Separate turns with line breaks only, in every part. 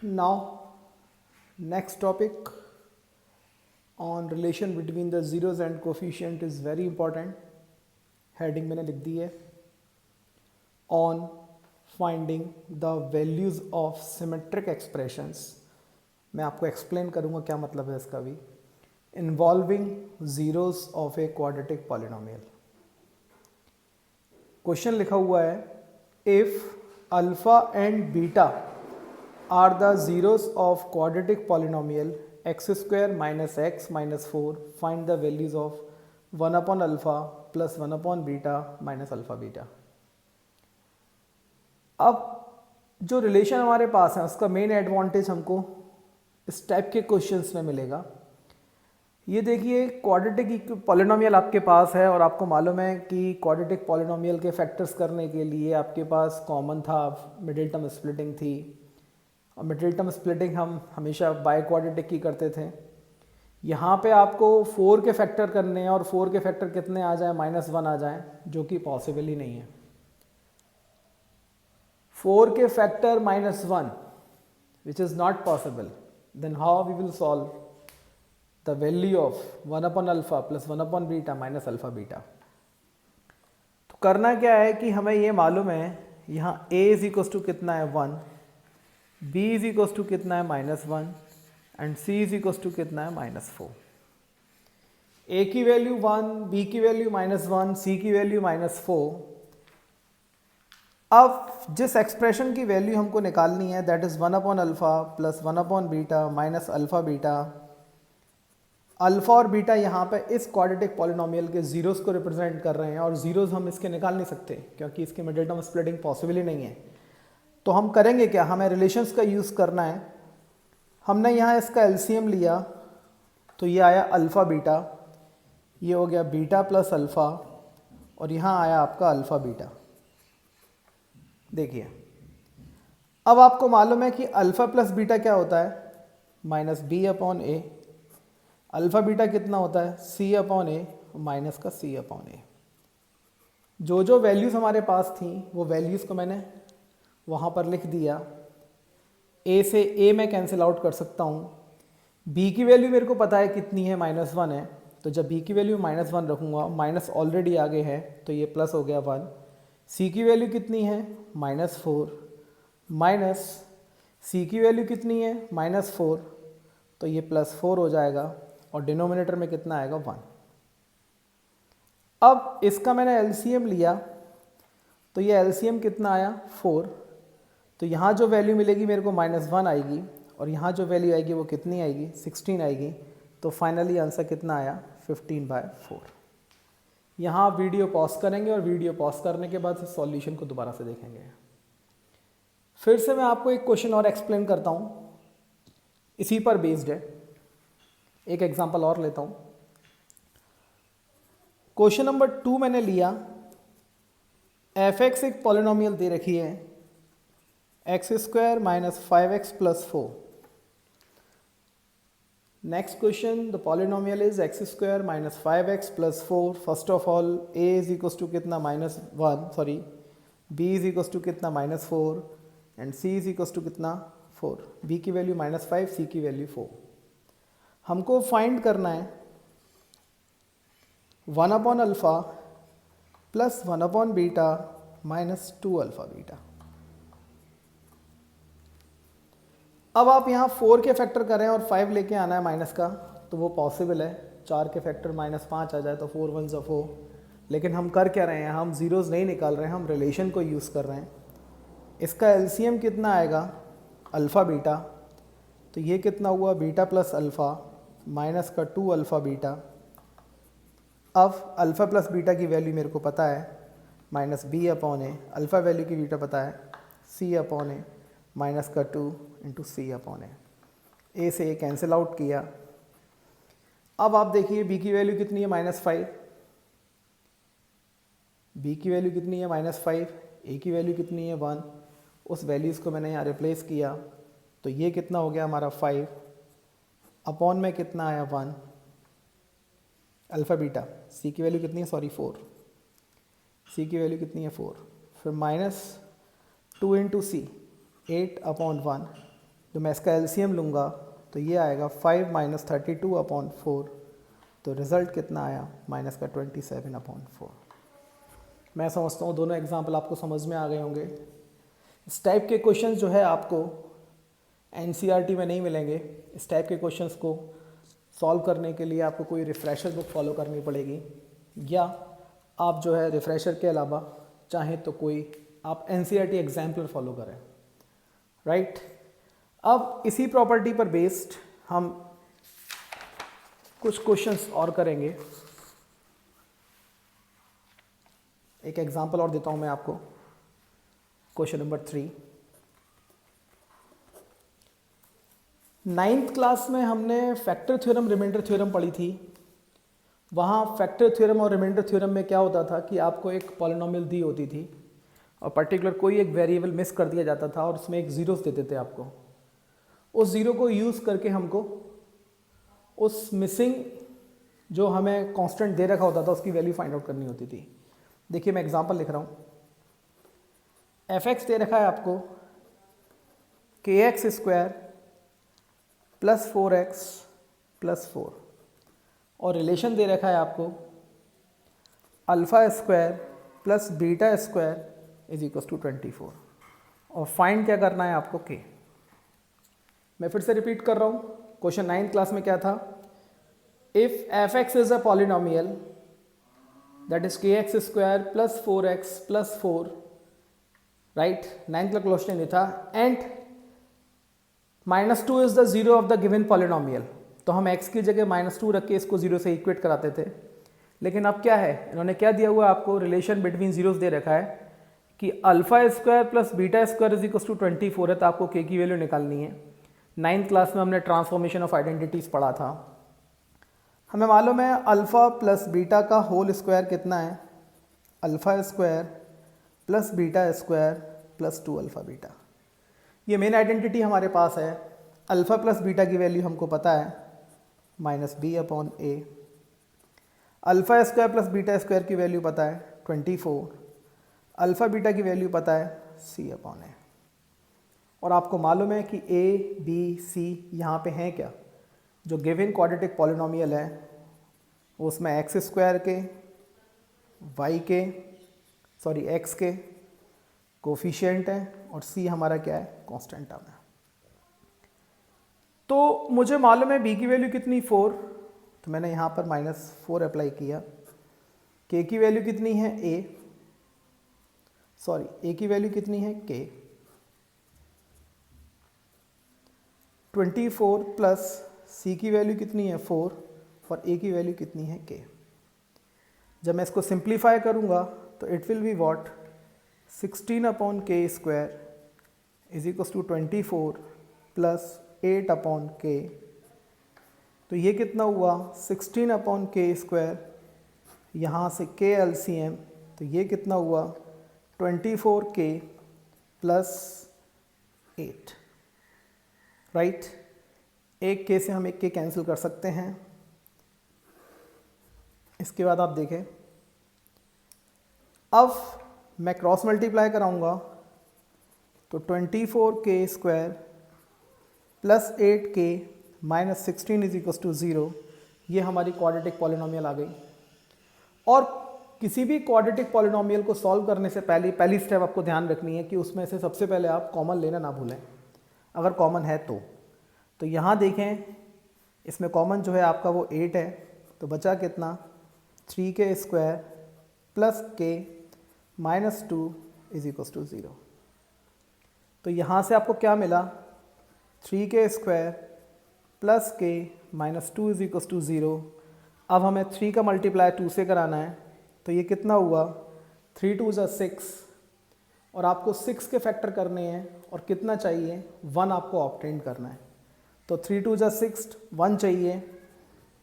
Now, next topic on relation between the zeros and coefficient is very important. Heading मैंने लिख दी है on finding the values of symmetric expressions. मैं आपको explain करूंगा क्या मतलब है इसका भी. Involving zeros of a quadratic polynomial. Question लिखा हुआ है if alpha and beta are the zeros of quadratic polynomial x square minus x minus 4 find the values of 1 upon alpha plus 1 upon beta minus alpha beta. अब जो relation हमारे पास है उसका main advantage हमको इस टाइप के questions में मिलेगा. ये देखिए क्वाड्रेटिक पॉलिनोमियल आपके पास है और आपको मालूम है कि क्वाड्रेटिक पॉलिनोमियल के फैक्टर्स करने के लिए आपके पास कॉमन था मिडिल टर्म स्प्लिटिंग थी. और मिडिल टर्म स्प्लिटिंग हम हमेशा बाय क्वाड्रेटिक की करते थे. यहाँ पे आपको 4 के फैक्टर करने हैं और 4 के फैक्टर कितने आ जाए -1 आ जाए, जो कि पॉसिबल ही नहीं है. 4 के factor -1 which is not possible. Then how we will solve the value of 1 upon alpha plus 1 upon beta minus alpha beta. तो करना क्या है कि हमें ये मालूम है यहाँ a इज इक्वल टू कितना है 1, b इज इक्वल टू कितना है -1 and c is equal to कितना है -4. a की वैल्यू 1, b की वैल्यू -1, c की वैल्यू -4. अब जिस एक्सप्रेशन की वैल्यू हमको निकालनी है that is 1 upon alpha plus 1 upon beta minus alpha beta. Alpha और बीटा यहाँ पे इस क्वाड्रेटिक पॉलिनोमियल के जीरोस को रिप्रेजेंट कर रहे हैं और जीरोस हम इसके निकाल नहीं सकते क्योंकि इसके मिडिल टर्म स्प्लिटिंग पॉसिबल ही नहीं है. तो हम करेंगे क्या, हमें रिलेशंस का यूज़ करना है. हमने यहाँ इसका एलसीएम लिया तो ये आया अल्फ़ा बीटा, ये हो गया बीटा प्लस अल्फ़ा और यहाँ आया आपका अल्फ़ा बीटा. देखिए अब आपको मालूम है कि अल्फ़ा प्लस बीटा क्या होता है माइनस बी अपॉन ए. अल्फ़ा बीटा कितना होता है सी अपॉन ए माइनस का सी अपॉन ए. जो जो वैल्यूज़ हमारे पास थी वो वैल्यूज़ को मैंने वहाँ पर लिख दिया. ए से ए मैं कैंसिल आउट कर सकता हूँ. बी की वैल्यू मेरे को पता है कितनी है -1 है, तो जब बी की वैल्यू -1 रखूँगा माइनस ऑलरेडी आगे है तो ये प्लस हो गया 1. सी की वैल्यू कितनी है -4 माइनस सी की वैल्यू कितनी है -4 तो ये +4 हो जाएगा और डिनोमिनेटर में कितना आएगा 1. अब इसका मैंने एलसीएम लिया तो ये एलसीएम कितना आया 4. तो यहाँ जो वैल्यू मिलेगी मेरे को -1 आएगी और यहाँ जो वैल्यू आएगी वो कितनी आएगी 16 आएगी. तो फाइनली आंसर कितना आया 15/4. यहाँ आप वीडियो पॉज करेंगे और वीडियो पॉज करने के बाद सॉल्यूशन को दोबारा से देखेंगे. फिर से मैं आपको एक क्वेश्चन और एक्सप्लेन करता हूँ, इसी पर बेस्ड है. एक एग्जांपल और लेता हूँ. क्वेश्चन नंबर 2 मैंने लिया. f(x) एक पॉलिनोमियल दे रखी है x² minus 5x plus 4. Next question, the polynomial is x² minus 5x plus 4. First of all, a is equals to कितना -1, b is equals to कितना -4 and c is equals to कितना 4. b की value -5, c की value 4. हमको find करना है 1 upon alpha plus 1 upon beta minus 2 alpha beta. अब आप यहाँ 4 के फैक्टर करें और 5 लेके आना है माइनस का तो वो पॉसिबल है. 4 के फैक्टर -5 आ जाए तो 4 1 ज़ा 4. लेकिन हम कर क्या रहे हैं, हम ज़ीरोज़ नहीं निकाल रहे हैं, हम रिलेशन को यूज़ कर रहे हैं. इसका एलसीएम कितना आएगा अल्फ़ा बीटा, तो ये कितना हुआ बीटा प्लस अल्फ़ा माइनस का 2 अल्फ़ा बीटा. अब अल्फ़ा प्लस बीटा की वैल्यू मेरे को पता है माइनस बी अपॉन ए. अल्फ़ा वैल्यू की बीटा पता है सी अपॉन ए माइनस का 2 इंटू सी अपॉन ए. ए से ए कैंसिल आउट किया. अब आप देखिए बी की वैल्यू कितनी है -5, बी की वैल्यू कितनी है -5, ए की वैल्यू कितनी है 1. उस वैल्यूज़ को मैंने यहाँ रिप्लेस किया तो ये कितना हो गया हमारा 5 अपॉन में कितना आया 1 अल्फ़ा बीटा. सी की वैल्यू कितनी है 4, सी की वैल्यू कितनी है 4. फिर -2 इंटू सी 8 अपॉन 1 तो मैं इसका एलसीएम लूँगा तो ये आएगा 5 माइनस 32/4, तो रिज़ल्ट कितना आया माइनस का 27/4। मैं समझता हूँ दोनों एग्जाम्पल आपको समझ में आ गए होंगे। इस टाइप के क्वेश्चंस जो है आपको एनसीईआरटी में नहीं मिलेंगे। इस टाइप के क्वेश्चंस को सॉल्व करने के लिए आपको कोई रिफ़्रेशर बुक फॉलो करनी पड़ेगी, या आप जो है रिफ़्रेशर के अलावा चाहें तो कोई आप एनसीईआरटी एग्जाम्पलर फॉलो करें, राइट। अब इसी प्रॉपर्टी पर बेस्ड हम कुछ क्वेश्चंस और करेंगे। एक एग्जांपल और देता हूं मैं आपको। क्वेश्चन नंबर 3, 9th क्लास में हमने फैक्टर थ्योरम, रिमाइंडर थ्योरम पढ़ी थी। वहाँ फैक्टर थ्योरम और रिमाइंडर थ्योरम में क्या होता था कि आपको एक पॉलिनोमियल दी होती थी और पर्टिकुलर कोई एक वेरिएबल मिस कर दिया जाता था और उसमें एक ज़ीरोस देते थे आपको। उस ज़ीरो को यूज़ करके हमको उस मिसिंग जो हमें कांस्टेंट दे रखा होता था उसकी वैल्यू फाइंड आउट करनी होती थी। देखिए मैं एग्जांपल लिख रहा हूँ। f(x) दे रखा है आपको kx² प्लस 4x प्लस 4, और रिलेशन दे रखा है आपको α² प्लस β² इज इक्वल टू 24, और फाइंड क्या करना है आपको k। मैं फिर से रिपीट कर रहा हूँ। क्वेश्चन 9th क्लास में क्या था, if f(x) is a polynomial that is kx² plus 4x plus 4, right. 9th का क्वेश्चन ये था, and -2 is the zero of the given polynomial. तो हम x की जगह -2 रख के इसको जीरो से इक्वेट कराते थे। लेकिन अब क्या है, इन्होंने क्या दिया हुआ आपको, रिलेशन बिटवीन जीरोस दे रखा है कि α² प्लस β² इज इक्वल टू 24 है, तो आपको k की वैल्यू निकालनी है। 9th क्लास में हमने ट्रांसफॉर्मेशन ऑफ आइडेंटिटीज पढ़ा था। हमें मालूम है अल्फ़ा प्लस बीटा का होल स्क्वायर कितना है, α² प्लस β² प्लस 2α बीटा। ये मेन आइडेंटिटी हमारे पास है। अल्फ़ा प्लस बीटा की वैल्यू हमको पता है -b/a, α² प्लस β² की वैल्यू पता है 24, अल्फ़ा बीटा की वैल्यू पता है c/a। और आपको मालूम है कि a, b, c यहाँ पे हैं क्या, जो गिवन क्वाड्रेटिक पॉलिनोमियल है उसमें x² के, y के, सॉरी x के कोफिशिएंट हैं और c हमारा क्या है, कांस्टेंट टर्म है। तो मुझे मालूम है b की वैल्यू कितनी 4, तो मैंने यहाँ पर -4 अप्लाई किया। k की वैल्यू कितनी है a की वैल्यू कितनी है k, 24 प्लस c की वैल्यू कितनी है 4 और a की वैल्यू कितनी है k। जब मैं इसको सिंप्लीफाई करूँगा तो it will be what, 16/k² is equal to 24 plus 8/k। तो ये कितना हुआ 16/k², यहाँ से k LCM, तो ये कितना हुआ 24k प्लस 8, राइट। एक k से हम एक k कैंसिल कर सकते हैं। इसके बाद आप देखें, अब मैं क्रॉस मल्टीप्लाई कराऊंगा तो 24k² plus 8k minus 16 is equal to 0, ये हमारी क्वाड्रेटिक पॉलिनोमियल आ गई। और किसी भी क्वाड्रेटिक पॉलिनोमियल को सॉल्व करने से पहली स्टेप आपको ध्यान रखनी है कि उसमें से सबसे पहले आप कॉमन लेना ना भूलें, अगर कॉमन है तो यहाँ देखें, इसमें कॉमन जो है आपका वो 8 है, तो बचा कितना 3k² plus k minus 2 is equal to 0। तो यहाँ से आपको क्या मिला 3k² plus k minus 2 is equal to 0। अब हमें 3 का मल्टीप्लाई 2 से कराना है, तो ये कितना हुआ 3 2 = 6, और आपको 6 के फैक्टर करने हैं और कितना चाहिए 1 आपको ऑब्टेन करना है। तो 3 2 = 6, 1 चाहिए,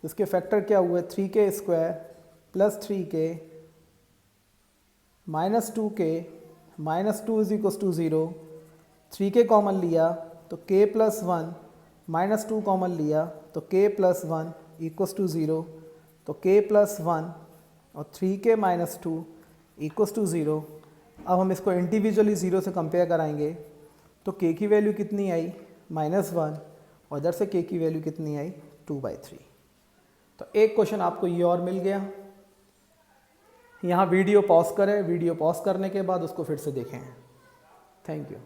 इसके फैक्टर क्या हुए 3k² plus 3k minus 2k minus 2 is equal to 0। 3k common लिया तो k प्लस 1, माइनस 2 कॉमन लिया तो k प्लस 1 इक्वल टू 0, तो k प्लस 1 और 3k माइनस 2 इक्वल टू 0। अब हम इसको इंडिविजुअली 0 से कंपेयर कराएंगे तो k की वैल्यू कितनी आई -1 और इधर से k की वैल्यू कितनी आई 2/3। तो एक क्वेश्चन आपको ये और मिल गया। यहाँ वीडियो पॉज करें, वीडियो पॉज करने के बाद उसको फिर से देखें। Thank you.